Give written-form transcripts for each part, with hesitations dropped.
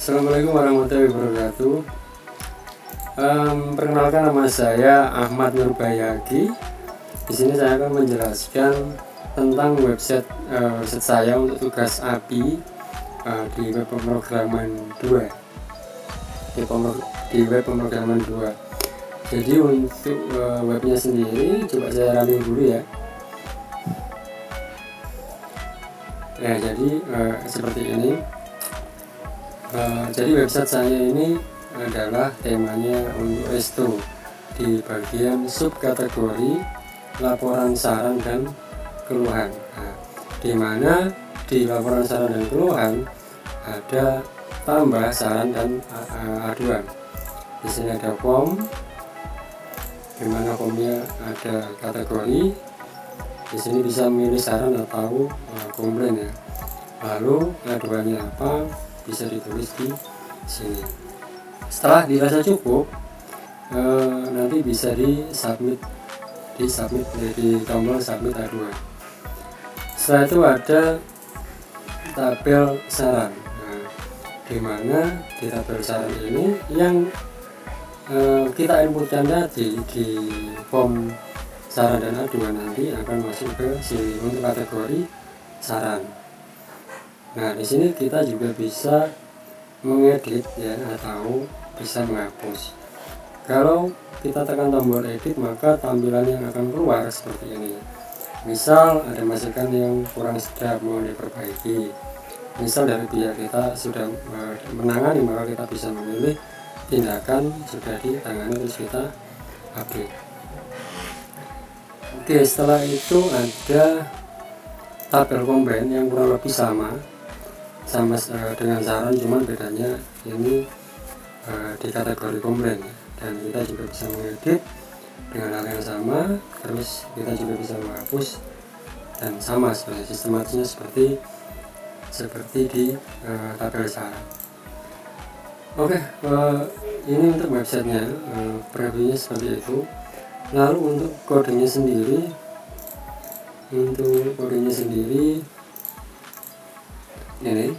Assalamualaikum warahmatullahi wabarakatuh. Perkenalkan, nama saya Ahmad Nurbayaki. Di sini saya akan menjelaskan tentang website saya untuk tugas API di web pemrograman 2. Di web pemrograman 2. Jadi untuk webnya sendiri coba saya running dulu ya. Ya, jadi seperti ini. Jadi website saya ini adalah temanya untuk resto di bagian subkategori laporan saran dan keluhan. Di mana di laporan saran dan keluhan ada tambah saran dan aduan. Di sini ada form, di mana formnya ada kategori. Di sini bisa memilih saran atau komplain ya. Lalu aduannya apa, bisa ditulis di sini. Setelah dirasa cukup, nanti bisa di tombol submit aduan. Setelah itu ada tabel saran. Di mana di tabel saran ini yang kita inputkan tadi di form saran dan aduan nanti akan masuk ke sini untuk kategori saran. Nah, di sini kita juga bisa mengedit ya, atau bisa menghapus. Kalau kita tekan tombol edit, maka tampilan yang akan keluar seperti ini. Misal ada masukan yang kurang sedap, mohon diperbaiki. Misal dari pihak kita sudah menangani, maka kita bisa memilih tindakan sudah ditangani, terus kita update. Oke, setelah itu ada tabel komplain yang kurang lebih sama dengan saran, cuman bedanya ini di kategori komplain ya. Dan kita juga bisa mengedit dengan hal yang sama, terus kita juga bisa menghapus, dan sama sebenarnya sistematisnya seperti di tabel saran. Oke, ini untuk websitenya, previewnya seperti itu. Lalu untuk kodenya sendiri, ini.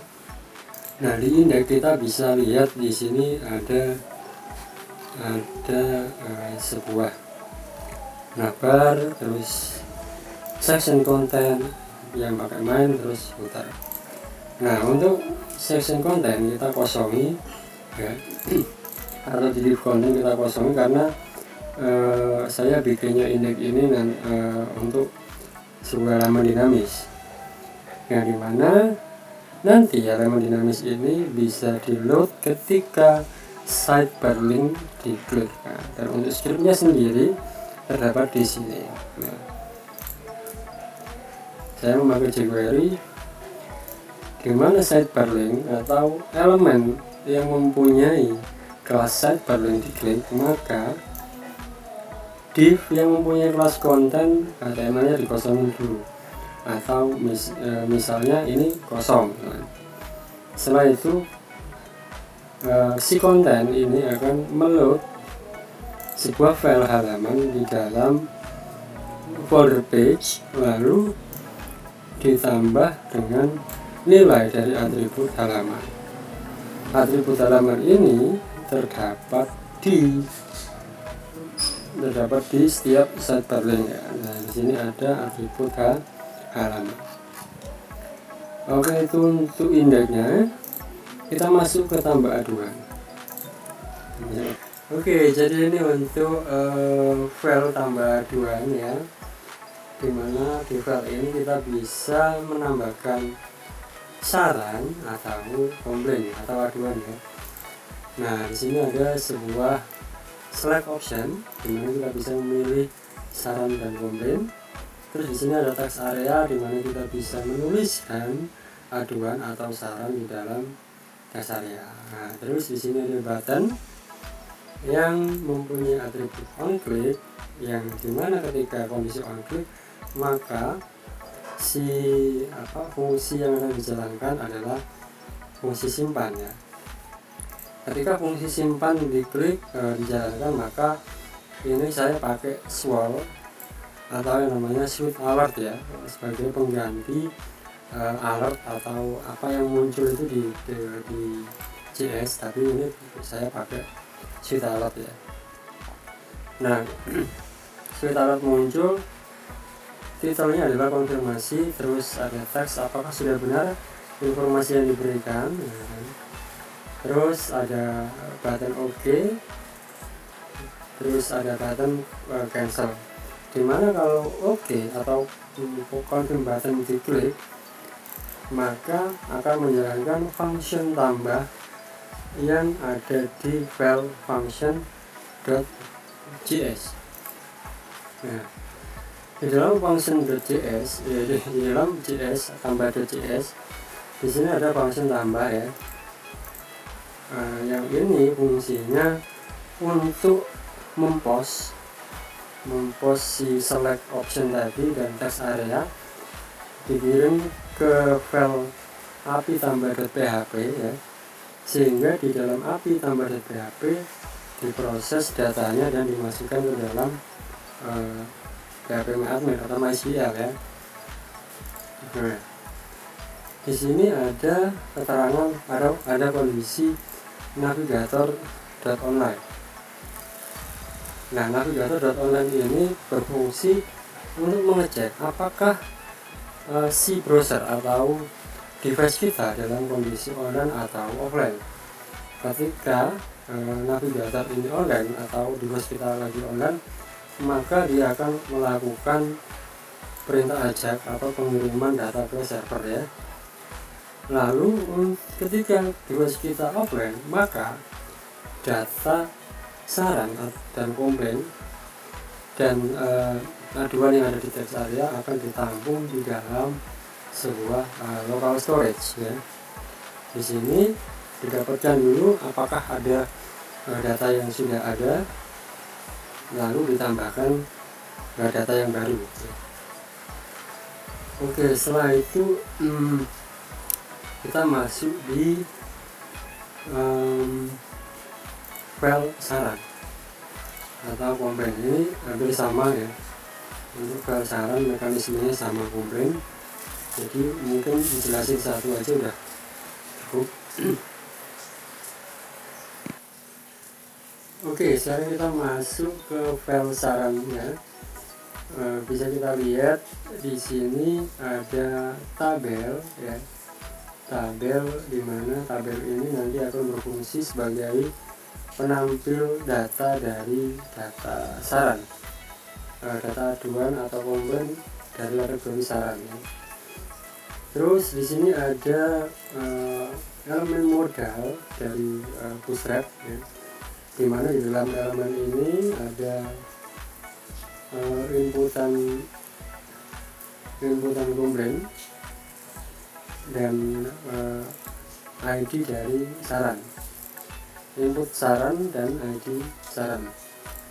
Nah, di indeks kita bisa lihat di sini ada sebuah navbar, terus section content yang pakai main, terus footer. Nah, untuk section content kita kosongi ya, atau di div content kita kosongi karena saya bikinnya indeks ini untuk sebuah halaman dinamis, yang dimana nanti halaman dinamis ini bisa di load ketika sidebar link diklik. Dan untuk scriptnya sendiri terdapat di sini. Nah, saya memakai jQuery, di mana sidebar link atau elemen yang mempunyai kelas sidebar link diklik, maka div yang mempunyai kelas konten HTML-nya dikosongin dulu, atau misalnya ini kosong. Setelah itu si konten ini akan meload sebuah file halaman di dalam folder page, lalu ditambah dengan nilai dari atribut halaman. Atribut halaman ini terdapat di setiap sidebar link ya. Nah, di sini ada atribut halaman. Oke, itu untuk indeksnya. Kita masuk ke tambah aduan. Oke, jadi ini untuk file tambah aduan ya, dimana di file ini kita bisa menambahkan saran atau komplain atau aduan ya. Nah, di sini ada sebuah select option, dimana kita bisa memilih saran dan komplain. Terus di sini ada text area, di mana kita bisa menuliskan aduan atau saran di dalam text area. Nah, terus di sini ada button yang mempunyai atribut on click, yang dimana ketika kondisi on click, maka fungsi yang akan dijalankan adalah fungsi simpan ya. Ketika fungsi simpan diklik dijalankan, maka ini saya pakai swirl atau yang namanya switch alert ya, sebagai pengganti alert atau apa yang muncul itu di JS, tapi ini saya pakai suite alert ya. Nah, suite alert muncul, titelnya adalah konfirmasi, terus ada teks apakah sudah benar informasi yang diberikan, terus ada button OK, terus ada button cancel, dimana kalau OK atau confirm button diklik, maka akan menjalankan function tambah yang ada di file function.js. Nah, di dalam function.js, di dalam JS tambah.js, di sini ada function tambah ya. Yang ini fungsinya untuk mempost si select option tadi dan text area dikirim ke file api tambah.php ya, sehingga di dalam api tambah.php diproses datanya dan dimasukkan ke dalam PHP admin atau MySQL ya. Nah, di sini ada keterangan ada kondisi navigator.online. Nah, navigator.online ini berfungsi untuk mengecek apakah si browser atau device kita dalam kondisi online atau offline. Ketika navigator ini online atau device kita lagi online, maka dia akan melakukan perintah ajak atau pengiriman data ke server ya. Lalu ketika device kita offline, maka data saran dan komplain dan aduan yang ada di text area akan ditampung di dalam sebuah local storage ya. Di sini didapatkan dulu apakah ada data yang sudah ada, lalu ditambahkan data yang baru. Oke, setelah itu kita masuk di file saran atau komplain. Ini hampir sama ya, untuk file saran mekanismenya sama komplain, jadi mungkin dijelasin satu aja udah cukup. Oke, sekarang kita masuk ke file sarannya. Bisa kita lihat di sini ada tabel ya, tabel di mana tabel ini nanti akan berfungsi sebagai penampil data dari data saran, data aduan atau komplain dari kategori saran ya. Terus di sini ada elemen modal dari Bootstrap ya, di mana di dalam elemen ini ada inputan komplain dan ID dari saran, input saran dan ID saran.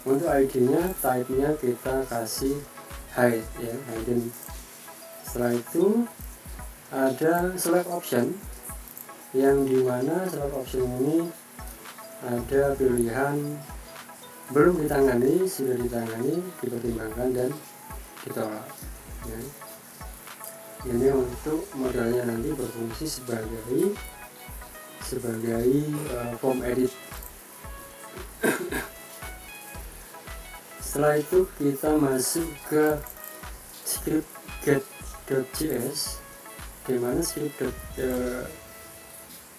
Untuk ID-nya, type-nya kita kasih hide ya, hidden. Setelah itu ada select option, yang dimana select option ini ada pilihan belum ditangani, sudah ditangani, dipertimbangkan dan ditolak ya. Ini untuk modalnya nanti berfungsi sebagai form edit. Setelah itu kita masuk ke script get.js, di mana script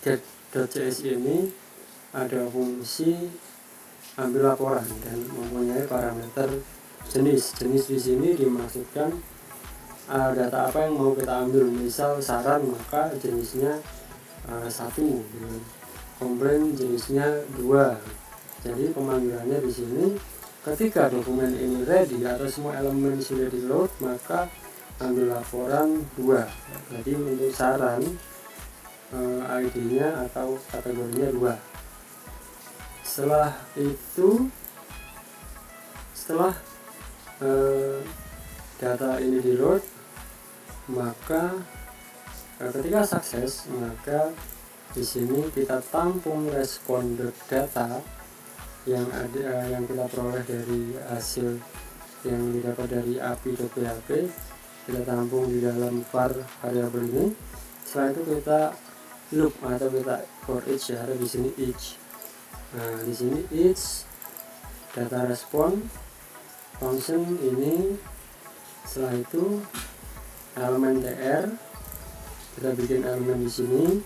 get.js ini ada fungsi ambil laporan dan mempunyai parameter jenis di sini dimaksudkan data apa yang mau kita ambil. Misal saran, maka jenisnya 1, komplain jenisnya 2. Jadi pemanggilannya di sini ketika dokumen ini ready atau semua elemen sudah di load, maka ambil laporan 2. Jadi untuk saran ID-nya atau kategorinya 2. Setelah itu, setelah data ini di load, maka ketika sukses, maka di sini kita tampung respon data yang kita peroleh dari hasil yang didapat dari api.php, kita tampung di dalam var variabel ini. Setelah itu kita loop atau kita for each ya, ada di sini each. Nah, di sini each data respon function ini. Setelah itu elemen tr kita bikin elemen di sini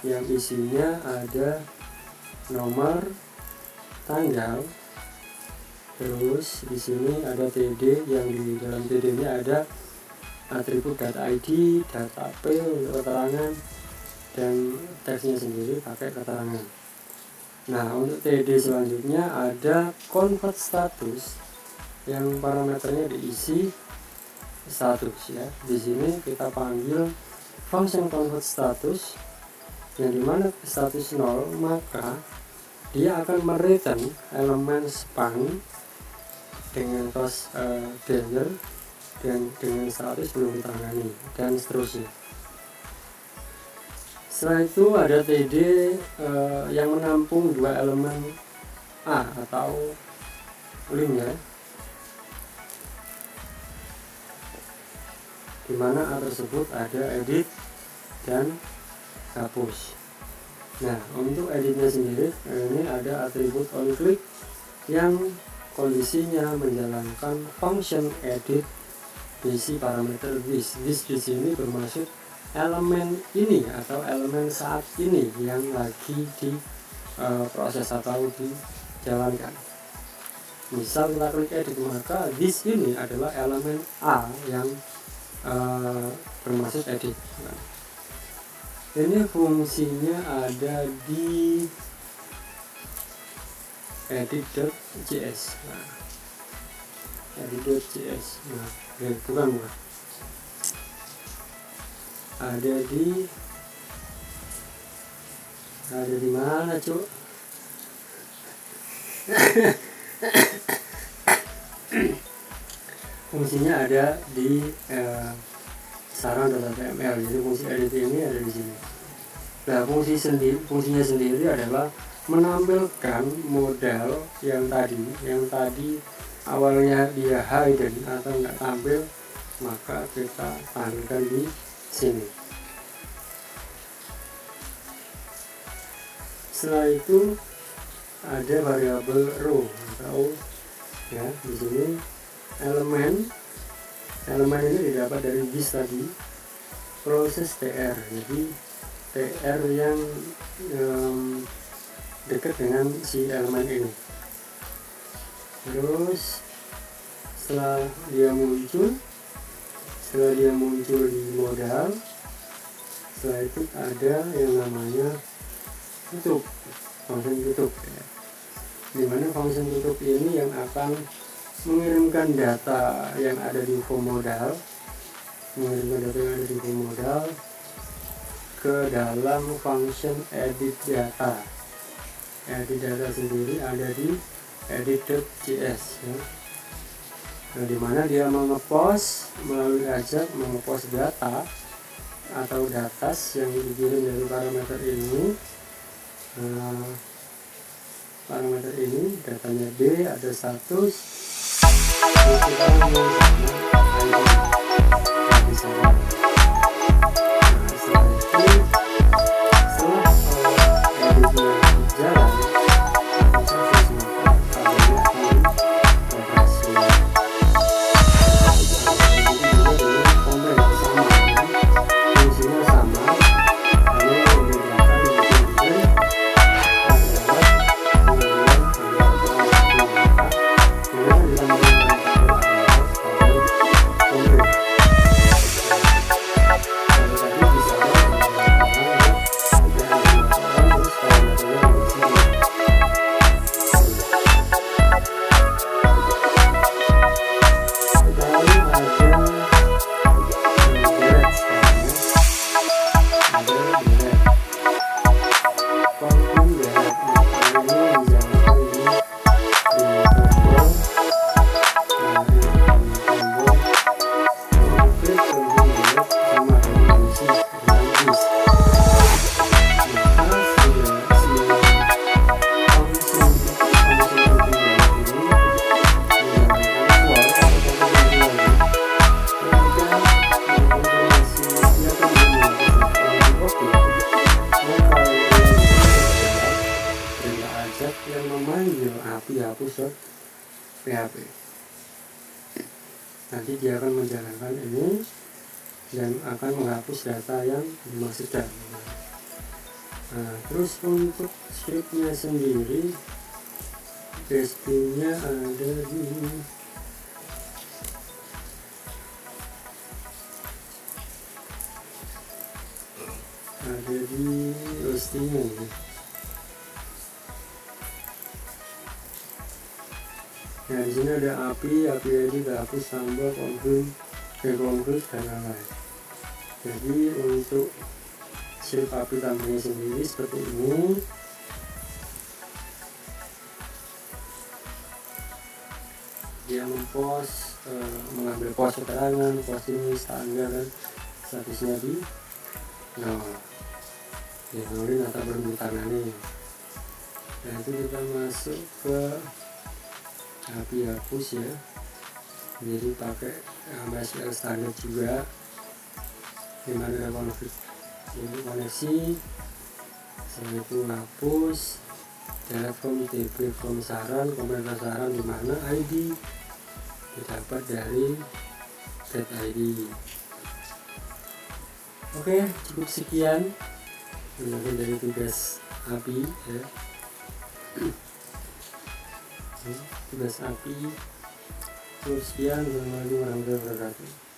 yang isinya ada nomor, tanggal, terus di sini ada td, yang di dalam td ini ada atribut data id, data p untuk keterangan, dan teksnya sendiri pakai keterangan. Nah, untuk td selanjutnya ada convert status yang parameternya diisi status ya. Di sini kita panggil function convert status yang dimana status 0, maka dia akan mereturn elemen span dengan tos danger dan dengan status belum ditangani dan seterusnya. Setelah itu ada td yang menampung dua elemen a atau link ya, dimana a tersebut ada edit dan hapus. Nah, untuk editnya sendiri ini ada atribut onClick yang kondisinya menjalankan function edit basic parameter this. This di sini bermaksud elemen ini atau elemen saat ini yang lagi di proses atau dijalankan. Misal kita klik edit, maka this ini adalah elemen a yang bermaksud edit. Nah, ini fungsinya ada di edit.js. Nah, edit.js. Nah, bukan. Ada di mana, Cuk? Fungsinya ada di saran.html. Jadi fungsi edit ini ada di sini. Nah, fungsinya sendiri adalah menampilkan modal yang tadi awalnya dia hidden atau nggak tampil, maka kita tampilkan di sini. Setelah itu ada variabel row atau ya, di sini elemen ini didapat dari this tadi, proses tr. Jadi tr yang dekat dengan si elemen ini. Terus setelah dia muncul di modal, setelah itu ada yang namanya tutup, function tutup ya. Dimana function tutup ini yang akan mengirimkan data yang ada di form modal, ke dalam function edit data. Edit data sendiri ada di edit.js ya. Nah, dimana dia mengepost melalui ajak mengepost data atau datas yang dikirim dari parameter ini. Parameter ini datanya B, ada status, file API hapus.php. Nanti dia akan menjalankan ini dan akan menghapus data yang dimaksudkan. Nah, terus untuk scriptnya sendiri, PHP-nya ada di hostingnya. Nah, di sini ada API ID hapus tambah confirm dan lain-lain. Jadi untuk script API tambahnya sendiri seperti ini. Dia mempost, mengambil post keterangan, post ini standar dan statusnya di kemudian data bertangani. Nah, itu kita masuk ke API hapus ya, jadi pakai MySQL standar juga, dimana ada koneksi, setelah itu hapus delete from db from saran, komentar saran, dimana ID didapat dari get ID. Oke, cukup sekian dari tugas API ya. Tugas API. Terus sekian, warahmatullahi wabarakatuh.